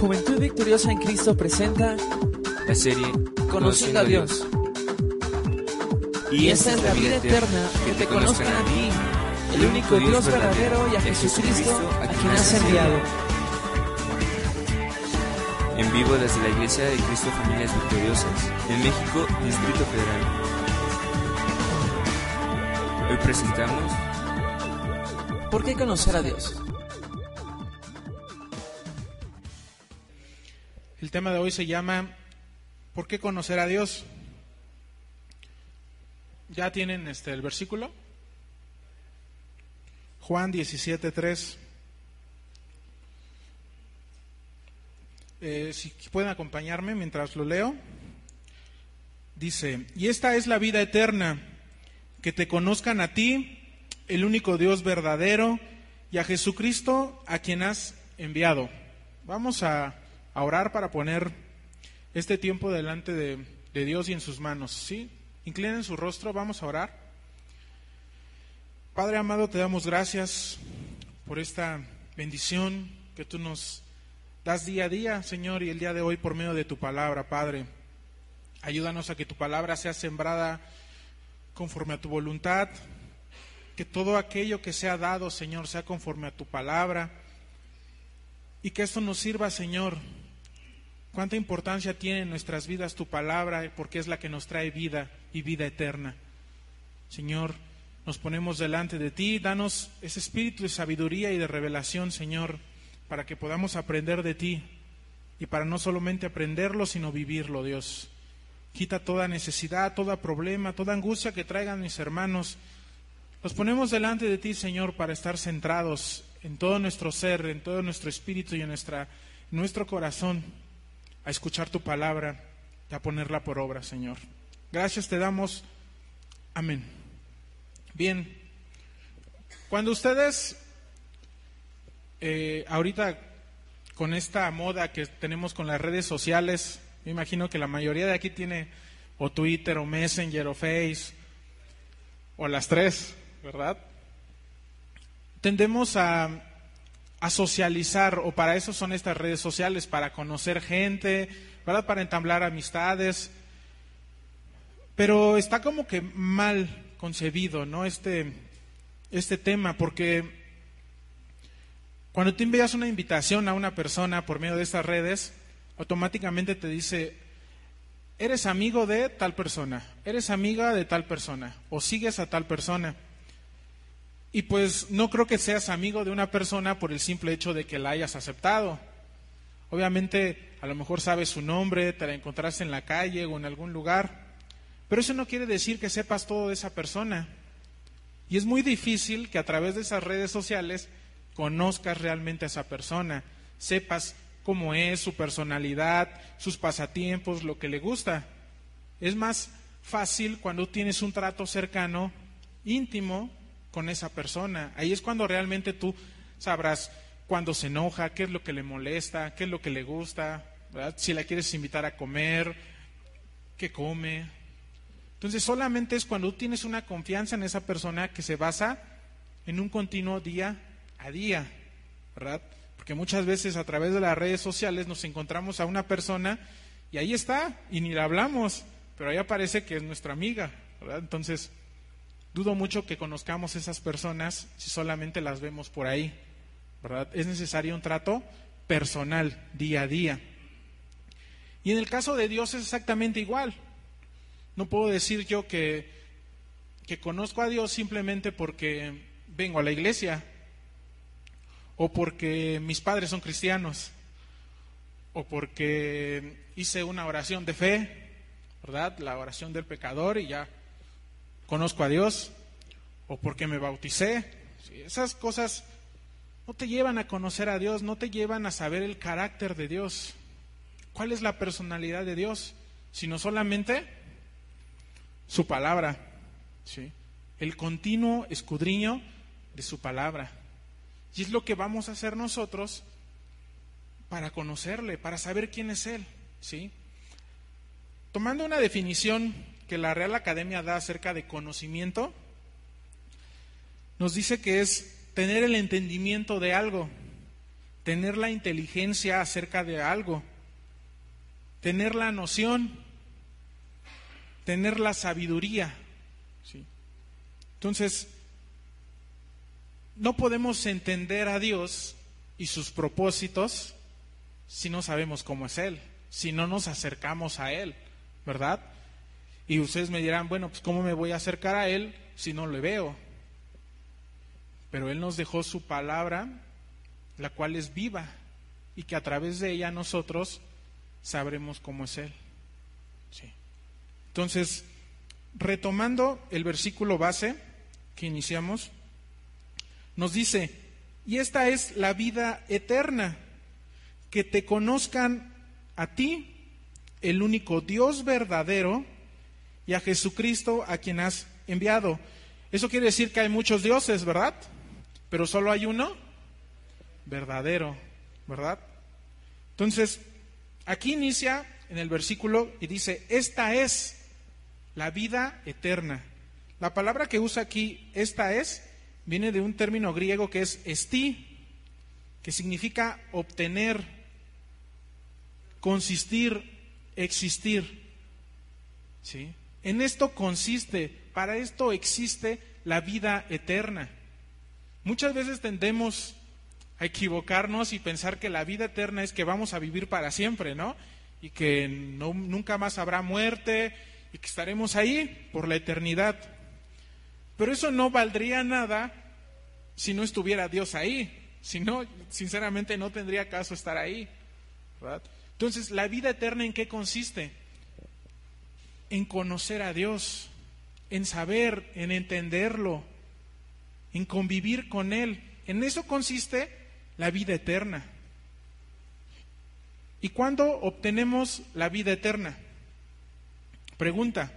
Juventud Victoriosa en Cristo presenta la serie Conociendo a Dios. Y esta es la vida eterna, que te conozcan a ti, el único Dios verdadero, y a Jesucristo, a quien has enviado. En vivo desde la Iglesia de Cristo Familias Victoriosas, en México, Distrito Federal. Hoy presentamos ¿Por qué conocer a Dios? El tema de hoy se llama ¿por qué conocer a Dios? ¿Ya tienen el versículo? Juan 17:3. Si pueden acompañarme mientras lo leo. Dice: y esta es la vida eterna, que te conozcan a ti, el único Dios verdadero, y a Jesucristo, a quien has enviado. Vamos a orar para poner este tiempo delante de Dios y en sus manos, ¿sí? Inclinen su rostro, vamos a orar. Padre amado, te damos gracias por esta bendición que tú nos das día a día, Señor, y el día de hoy por medio de tu palabra, Padre. Ayúdanos a que tu palabra sea sembrada conforme a tu voluntad, que todo aquello que sea dado, Señor, sea conforme a tu palabra, y que esto nos sirva, Señor. Cuánta importancia tiene en nuestras vidas tu palabra, porque es la que nos trae vida y vida eterna. Señor, nos ponemos delante de ti, danos ese espíritu de sabiduría y de revelación, Señor, para que podamos aprender de ti, y para no solamente aprenderlo, sino vivirlo, Dios. Quita toda necesidad, todo problema, toda angustia que traigan mis hermanos. Los ponemos delante de ti, Señor, para estar centrados en todo nuestro ser, en todo nuestro espíritu y en nuestro corazón, a escuchar tu palabra y a ponerla por obra, Señor. Gracias te damos. Amén. Bien, cuando ustedes, ahorita con esta moda que tenemos con las redes sociales, me imagino que la mayoría de aquí tiene o Twitter o Messenger o Face, o las tres, ¿verdad? Tendemos a socializar, o para eso son estas redes sociales, para conocer gente, ¿verdad? Para entablar amistades, pero está como que mal concebido, ¿no? Este tema, porque cuando tú envías una invitación a una persona por medio de estas redes, automáticamente te dice: eres amigo de tal persona, eres amiga de tal persona, o sigues a tal persona. Y pues no creo que seas amigo de una persona por el simple hecho de que la hayas aceptado. Obviamente, a lo mejor sabes su nombre, te la encontraste en la calle o en algún lugar, pero eso no quiere decir que sepas todo de esa persona. Y es muy difícil que a través de esas redes sociales conozcas realmente a esa persona, sepas cómo es, su personalidad, sus pasatiempos, lo que le gusta. Es más fácil cuando tienes un trato cercano, íntimo, con esa persona. Ahí es cuando realmente tú sabrás cuándo se enoja, qué es lo que le molesta, qué es lo que le gusta, ¿verdad? Si la quieres invitar a comer, qué come. Entonces solamente es cuando tú tienes una confianza en esa persona que se basa en un continuo día a día, ¿verdad? Porque muchas veces a través de las redes sociales nos encontramos a una persona y ahí está, y ni la hablamos, pero ahí aparece que es nuestra amiga, ¿verdad? Entonces dudo mucho que conozcamos esas personas si solamente las vemos por ahí, ¿verdad? Es necesario un trato personal, día a día. Y en el caso de Dios es exactamente igual. No puedo decir yo que conozco a Dios simplemente porque vengo a la iglesia, o porque mis padres son cristianos, o porque hice una oración de fe, ¿verdad? La oración del pecador, y ya conozco a Dios, o porque me bauticé. Sí, esas cosas no te llevan a conocer a Dios, no te llevan a saber el carácter de Dios, cuál es la personalidad de Dios, sino solamente su palabra, ¿sí? El continuo escudriño de su palabra. Y es lo que vamos a hacer nosotros para conocerle, para saber quién es Él, ¿sí? Tomando una definición que la Real Academia da acerca de conocimiento, nos dice que es tener el entendimiento de algo, tener la inteligencia acerca de algo, tener la noción, tener la sabiduría. ¿Sí? Entonces, no podemos entender a Dios y sus propósitos si no sabemos cómo es Él, si no nos acercamos a Él, ¿verdad? Y ustedes me dirán, bueno, pues ¿cómo me voy a acercar a Él si no le veo? Pero Él nos dejó su palabra, la cual es viva, y que a través de ella nosotros sabremos cómo es Él. Sí. Entonces, retomando el versículo base que iniciamos, nos dice, y esta es la vida eterna, que te conozcan a ti, el único Dios verdadero, y a Jesucristo a quien has enviado. Eso quiere decir que hay muchos dioses, ¿verdad? Pero solo hay uno verdadero, ¿verdad? Entonces, aquí inicia en el versículo y dice, esta es la vida eterna. La palabra que usa aquí, esta es, viene de un término griego que es esti, que significa obtener, consistir, existir. ¿Sí? En esto consiste, para esto existe la vida eterna. Muchas veces tendemos a equivocarnos y pensar que la vida eterna es que vamos a vivir para siempre, ¿no? Y que nunca más habrá muerte y que estaremos ahí por la eternidad. Pero eso no valdría nada si no estuviera Dios ahí. Si no, sinceramente no tendría caso estar ahí, ¿verdad? Entonces, ¿la vida eterna en qué consiste? En conocer a Dios, en saber, en entenderlo, en convivir con Él. En eso consiste la vida eterna. ¿Y cuándo obtenemos la vida eterna? Pregunta,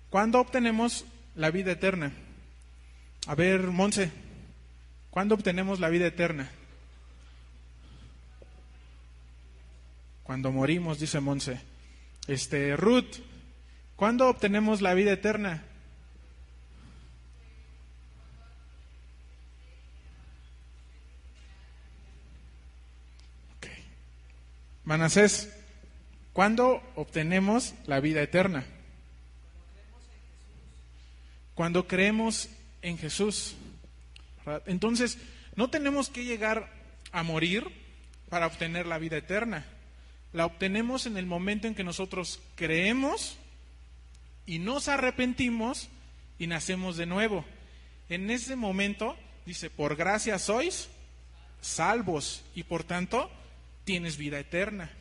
¿cuándo obtenemos la vida eterna? A ver, Monse, ¿cuándo obtenemos la vida eterna? Cuando morimos, dice Monse. Ruth, ¿cuándo obtenemos la vida eterna? Okay. Manasés, ¿cuándo obtenemos la vida eterna? Cuando creemos en Jesús. ¿Verdad? Entonces, no tenemos que llegar a morir para obtener la vida eterna. La obtenemos en el momento en que nosotros creemos y nos arrepentimos y nacemos de nuevo. En ese momento, dice, por gracia sois salvos y por tanto tienes vida eterna.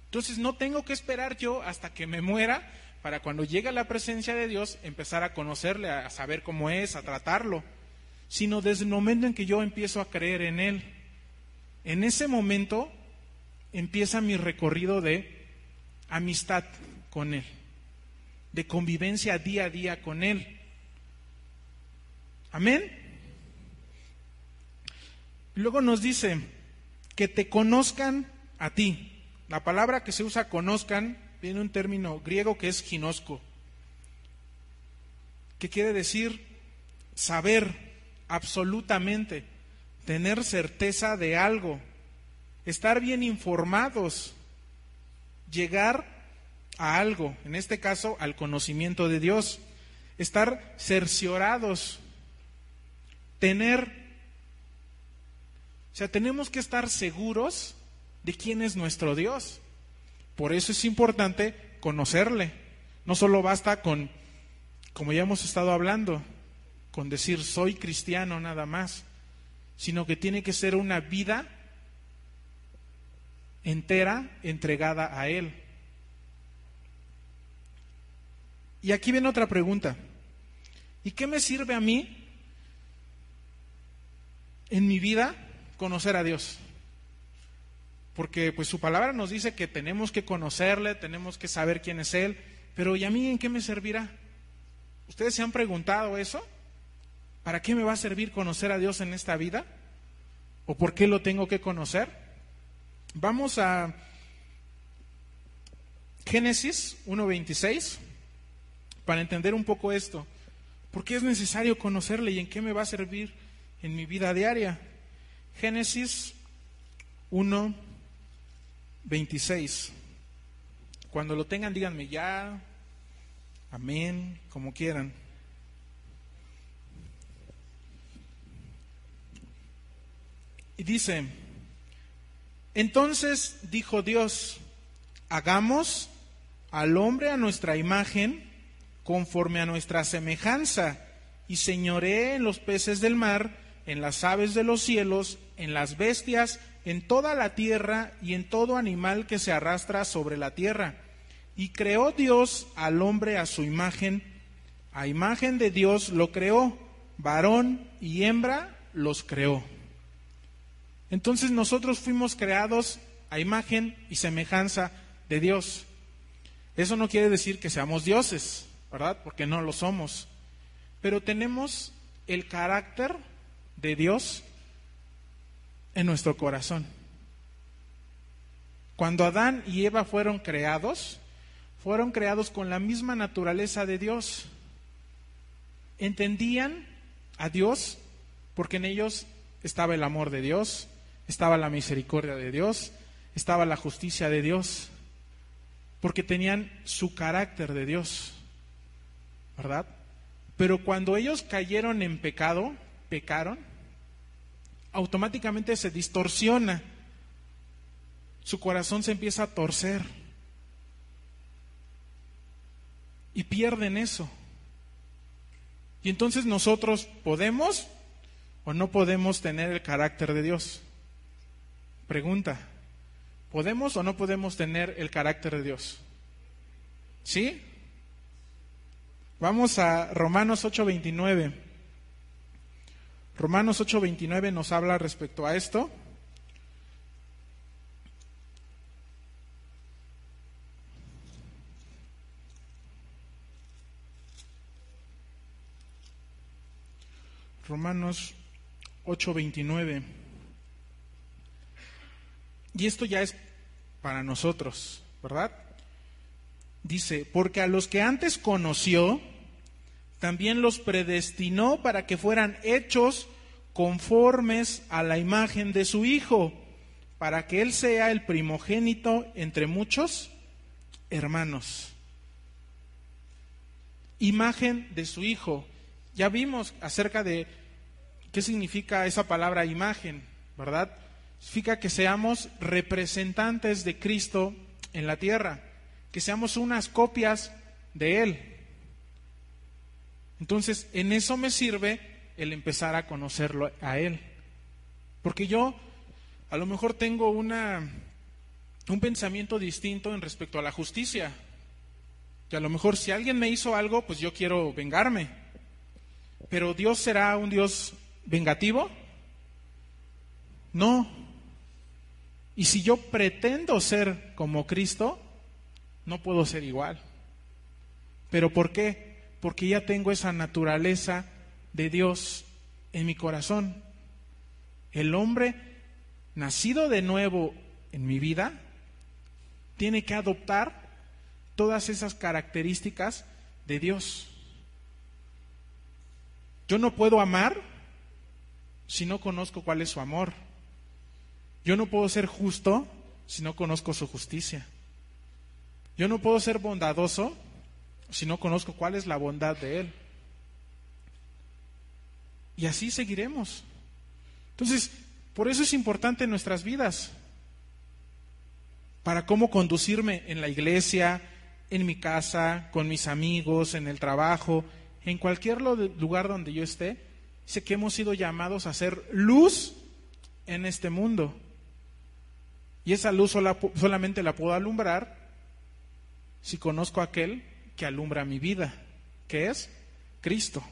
Entonces no tengo que esperar yo hasta que me muera para cuando llegue a la presencia de Dios empezar a conocerle, a saber cómo es, a tratarlo, sino desde el momento en que yo empiezo a creer en Él. En ese momento empieza mi recorrido de amistad con Él, de convivencia día a día con Él. Amén. Luego nos dice que te conozcan a ti. La palabra que se usa conozcan viene de un término griego que es ginosco, que quiere decir saber absolutamente, tener certeza de algo, estar bien informados, llegar a algo, en este caso al conocimiento de Dios, estar cerciorados, tenemos que estar seguros de quién es nuestro Dios. Por eso es importante conocerle. No solo basta con, como ya hemos estado hablando, con decir soy cristiano nada más, sino que tiene que ser una vida entera entregada a Él. Y aquí viene otra pregunta. ¿Y qué me sirve a mí en mi vida conocer a Dios? Porque pues su palabra nos dice que tenemos que conocerle, tenemos que saber quién es Él, pero ¿y a mí en qué me servirá? ¿Ustedes se han preguntado eso? ¿Para qué me va a servir conocer a Dios en esta vida? ¿O por qué lo tengo que conocer? Vamos a Génesis 1:26 para entender un poco esto. ¿Por qué es necesario conocerle y en qué me va a servir en mi vida diaria? Génesis 1:26. Cuando lo tengan, díganme ya, amén, como quieran. Y dice: entonces dijo Dios, hagamos al hombre a nuestra imagen, conforme a nuestra semejanza, y señoree en los peces del mar, en las aves de los cielos, en las bestias, en toda la tierra y en todo animal que se arrastra sobre la tierra. Y creó Dios al hombre a su imagen, a imagen de Dios lo creó, varón y hembra los creó. Entonces nosotros fuimos creados a imagen y semejanza de Dios. Eso no quiere decir que seamos dioses, ¿verdad? Porque no lo somos. Pero tenemos el carácter de Dios en nuestro corazón. Cuando Adán y Eva fueron creados con la misma naturaleza de Dios. Entendían a Dios porque en ellos estaba el amor de Dios, estaba la misericordia de Dios, estaba la justicia de Dios, porque tenían su carácter de Dios, ¿verdad? Pero cuando ellos cayeron en pecado, pecaron, automáticamente se distorsiona, su corazón se empieza a torcer y pierden eso. Y entonces nosotros podemos o no podemos tener el carácter de Dios. Pregunta: ¿podemos o no podemos tener el carácter de Dios? ¿Sí? Vamos a Romanos 8:29. Romanos 8:29 nos habla respecto a esto. Romanos 8:29. Y esto ya es para nosotros, ¿verdad? Dice: porque a los que antes conoció, también los predestinó para que fueran hechos conformes a la imagen de su Hijo, para que Él sea el primogénito entre muchos hermanos. Imagen de su Hijo. Ya vimos acerca de qué significa esa palabra imagen, ¿verdad? Significa que seamos representantes de Cristo en la tierra, que seamos unas copias de Él. Entonces, en eso me sirve el empezar a conocerlo a Él. Porque yo a lo mejor tengo un pensamiento distinto en respecto a la justicia. Que a lo mejor si alguien me hizo algo, pues yo quiero vengarme. ¿Pero Dios será un Dios vengativo? No. Y si yo pretendo ser como Cristo, no puedo ser igual. ¿Pero por qué? Porque ya tengo esa naturaleza de Dios en mi corazón. El hombre nacido de nuevo en mi vida tiene que adoptar todas esas características de Dios. Yo no puedo amar si no conozco cuál es su amor. Yo no puedo ser justo si no conozco su justicia. Yo no puedo ser bondadoso si no conozco cuál es la bondad de Él. Y así seguiremos. Entonces, por eso es importante en nuestras vidas, para cómo conducirme en la iglesia, en mi casa, con mis amigos, en el trabajo, en cualquier lugar donde yo esté. Sé que hemos sido llamados a ser luz en este mundo. Y esa luz solamente la puedo alumbrar si conozco a aquel que alumbra mi vida, que es Cristo.